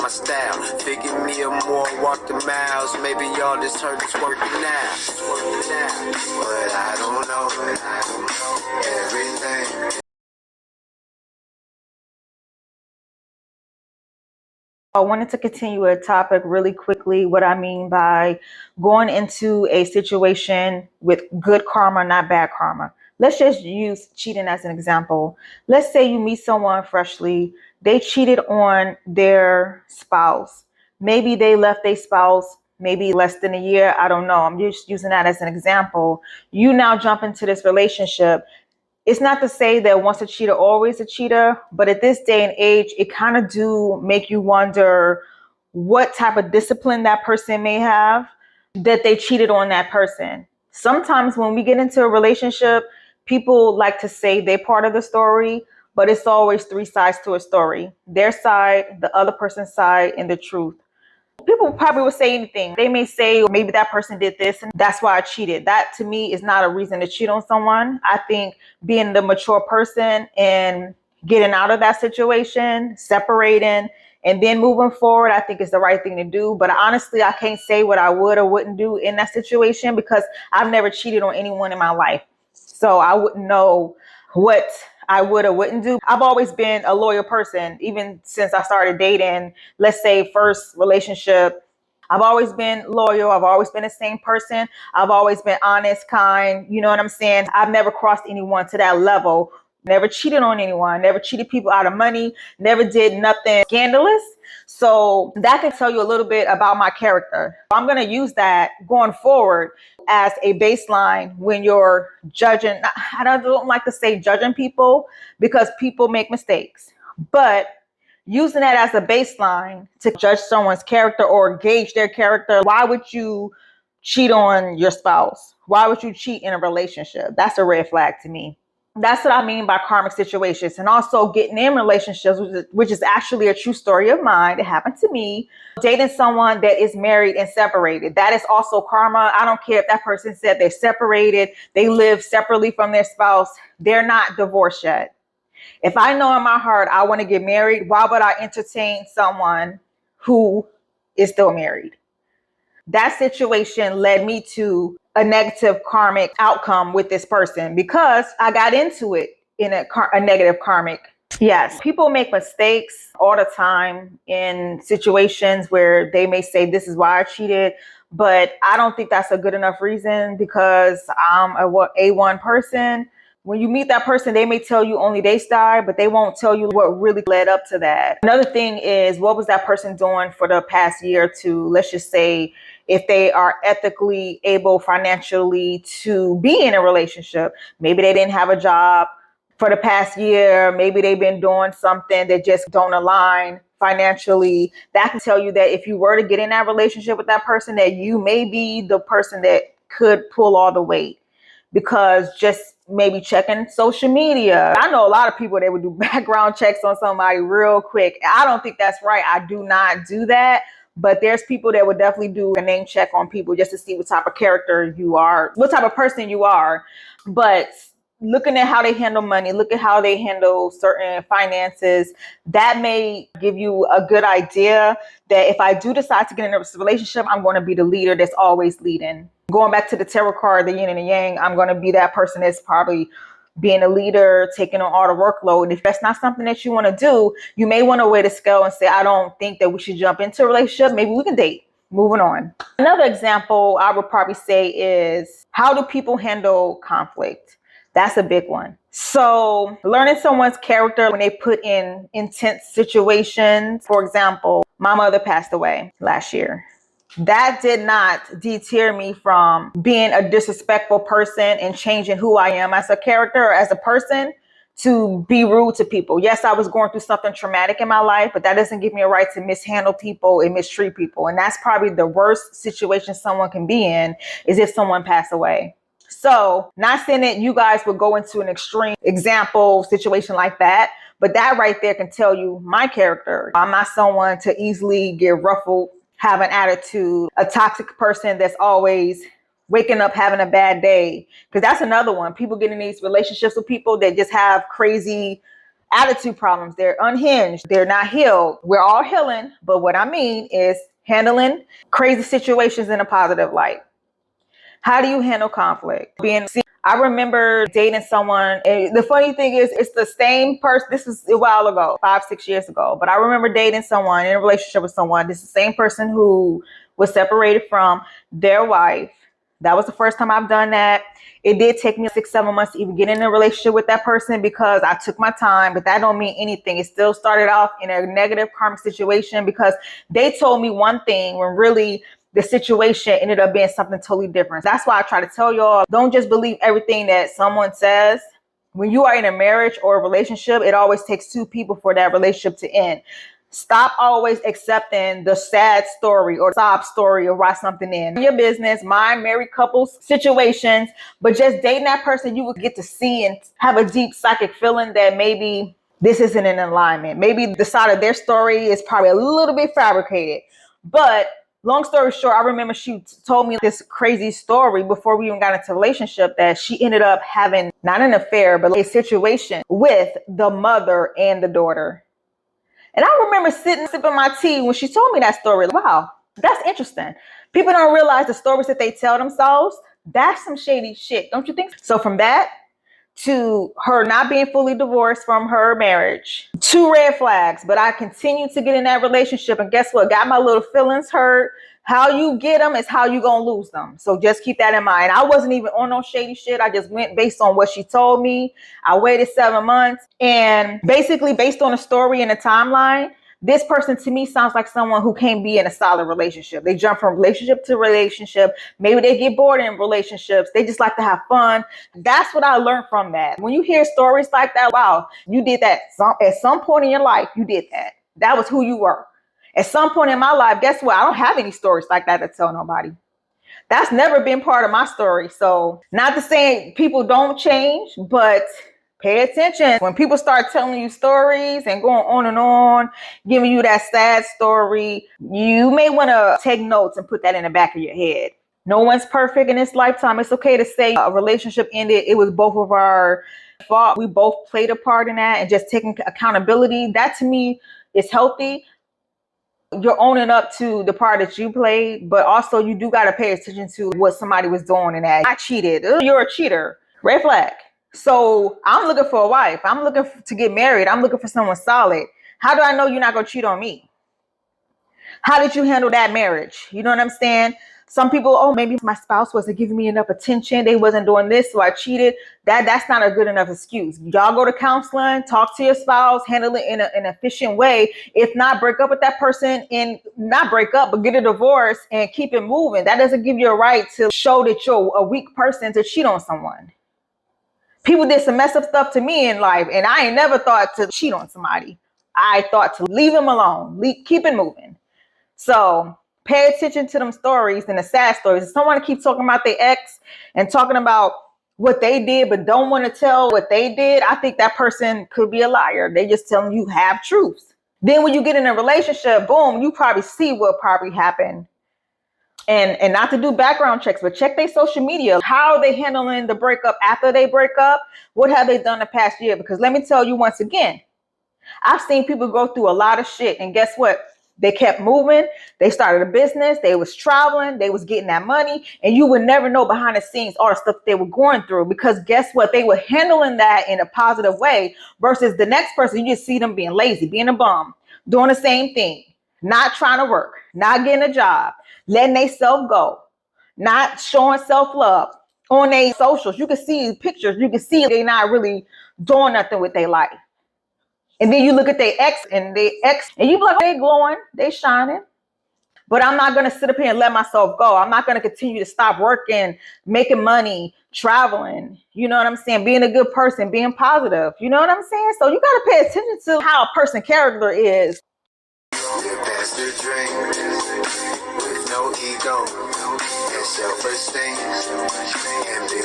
my style. Figure me a more, walk the miles. Maybe all this hurt is working now. But I don't know everything. I wanted to continue a topic really quickly, what I mean by going into a situation with good karma, not bad karma. Let's just use cheating as an example. Let's say you meet someone freshly, they cheated on their spouse. Maybe they left their spouse maybe less than a year. I don't know. I'm just using that as an example. You now jump into this relationship. It's not to say that once a cheater, always a cheater, but at this day and age, it kind of do make you wonder what type of discipline that person may have that they cheated on that person. Sometimes when we get into a relationship, people like to say they're part of the story, but it's always three sides to a story: their side, the other person's side, and the truth. People probably will say anything. They may say, or maybe that person did this and that's why I cheated. That to me is not a reason to cheat on someone. I think being the mature person and getting out of that situation, separating, and then moving forward, I think is the right thing to do. But honestly, I can't say what I would or wouldn't do in that situation because I've never cheated on anyone in my life. So I wouldn't know what I would or wouldn't do. I've always been a loyal person, even since I started dating. Let's say first relationship, I've always been loyal. I've always been the same person. I've always been honest, kind. You know what I'm saying? I've never crossed anyone to that level. Never cheated on anyone. Never cheated people out of money. Never did nothing scandalous. So that can tell you a little bit about my character. I'm going to use that going forward as a baseline when you're judging. I don't like to say judging people because people make mistakes, but using that as a baseline to judge someone's character or gauge their character. Why would you cheat on your spouse? Why would you cheat in a relationship? That's a red flag to me. That's what I mean by karmic situations. And also getting in relationships, which is actually a true story of mine. It happened to me. Dating someone that is married and separated. That is also karma. I don't care if that person said they're separated, they live separately from their spouse. They're not divorced yet. If I know in my heart I want to get married, why would I entertain someone who is still married? That situation led me to a negative karmic outcome with this person because I got into it in a negative karmic. Yes, people make mistakes all the time in situations where they may say, this is why I cheated. But I don't think that's a good enough reason because I'm a A1 person. When you meet that person, they may tell you only their side, but they won't tell you what really led up to that. Another thing is, what was that person doing for the past year or two? Let's just say if they are ethically able financially to be in a relationship. Maybe they didn't have a job for the past year. Maybe they've been doing something that just don't align financially. That can tell you that if you were to get in that relationship with that person, that you may be the person that could pull all the weight. Because just maybe checking social media. I know a lot of people that would do background checks on somebody real quick. I don't think that's right. I do not do that. But there's people that would definitely do a name check on people just to see what type of character you are, what type of person you are. But looking at how they handle money, look at how they handle certain finances, that may give you a good idea that if I do decide to get in a relationship, I'm going to be the leader that's always leading. Going back to the tarot card, the yin and the yang, I'm going to be that person that's probably being a leader, taking on all the workload. If that's not something that you want to do, you may want to weigh the scale and say, I don't think that we should jump into a relationship. Maybe we can date. Moving on. Another example I would probably say is, how do people handle conflict? That's a big one. So learning someone's character when they put in intense situations. For example, my mother passed away last year. That did not deter me from being a disrespectful person and changing who I am as a character or as a person to be rude to people. Yes, I was going through something traumatic in my life, but that doesn't give me a right to mishandle people and mistreat people. And that's probably the worst situation someone can be in, is if someone passed away. So not saying that you guys would go into an extreme example situation like that, but that right there can tell you my character. I'm not someone to easily get ruffled, have an attitude, a toxic person that's always waking up having a bad day. Because that's another one. People get in these relationships with people that just have crazy attitude problems. They're unhinged. They're not healed. We're all healing. But what I mean is handling crazy situations in a positive light. How do you handle conflict? I remember dating someone. And the funny thing is, it's the same person. This was a while ago, 5-6 years ago. But I remember dating someone, in a relationship with someone. This is the same person who was separated from their wife. That was the first time I've done that. It did take me 6-7 months to even get in a relationship with that person because I took my time, but that don't mean anything. It still started off in a negative karmic situation because they told me one thing when really the situation ended up being something totally different. That's why I try to tell y'all, don't just believe everything that someone says. When you are in a marriage or a relationship, it always takes two people for that relationship to end. Stop always accepting the sad story or sob story of why something ends. Your business, mind married couples situations, but just dating that person, you will get to see and have a deep psychic feeling that maybe this isn't in alignment. Maybe the side of their story is probably a little bit fabricated. But long story short, I remember she told me this crazy story before we even got into a relationship that she ended up having not an affair, but a situation with the mother and the daughter. And I remember sipping my tea when she told me that story. Wow, that's interesting. People don't realize the stories that they tell themselves. That's some shady shit, don't you think? So from that to her not being fully divorced from her marriage, 2 red flags. But I continued to get in that relationship. And guess what? Got my little feelings hurt. How you get them is how you gonna lose them. So just keep that in mind. I wasn't even on no shady shit. I just went based on what she told me. I waited 7 months. And basically based on a story and a timeline, this person to me sounds like someone who can't be in a solid relationship. They jump from relationship to relationship. Maybe they get bored in relationships. They just like to have fun. That's what I learned from that. When you hear stories like that, wow, you did that. At some point in your life, you did that. That was who you were. At some point in my life, guess what? I don't have any stories like that to tell nobody. That's never been part of my story. So not to say people don't change, but pay attention. When people start telling you stories and going on and on, giving you that sad story, you may want to take notes and put that in the back of your head. No one's perfect in this lifetime. It's okay to say a relationship ended. It was both of our fault. We both played a part in that, and just taking accountability. That to me is healthy. You're owning up to the part that you played, but also you do got to pay attention to what somebody was doing in that. I cheated. You're a cheater. Red flag. So I'm looking for a wife. I'm looking to get married. I'm looking for someone solid. How do I know you're not going to cheat on me? How did you handle that marriage? You know what I'm saying? Some people, oh, maybe my spouse wasn't giving me enough attention. They wasn't doing this, so I cheated. That's not a good enough excuse. Y'all go to counseling, talk to your spouse, handle it in an efficient way. If not, break up with that person, and not break up, but get a divorce and keep it moving. That doesn't give you a right to show that you're a weak person to cheat on someone. People did some messed up stuff to me in life, and I ain't never thought to cheat on somebody. I thought to leave them alone, keep it moving. So pay attention to them stories and the sad stories. If someone keeps talking about their ex and talking about what they did, but don't want to tell what they did, I think that person could be a liar. They just telling you half truths. Then when you get in a relationship, boom, you probably see what probably happened. And not to do background checks, but check their social media. How are they handling the breakup after they break up? What have they done the past year? Because let me tell you once again, I've seen people go through a lot of shit, and guess what? They kept moving. They started a business. They was traveling. They was getting that money. And you would never know behind the scenes all the stuff they were going through, because guess what? They were handling that in a positive way versus the next person. You just see them being lazy, being a bum, doing the same thing, not trying to work, not getting a job, letting they self go, not showing self-love on their socials. You can see pictures. You can see they're not really doing nothing with their life. And then you look at their ex, and you be like, they glowing, they shining. But I'm not going to sit up here and let myself go. I'm not going to continue to stop working, making money, traveling. You know what I'm saying? Being a good person, being positive. You know what I'm saying? So you got to pay attention to how a person's character is. Live past the dream with no ego and self-esteem and build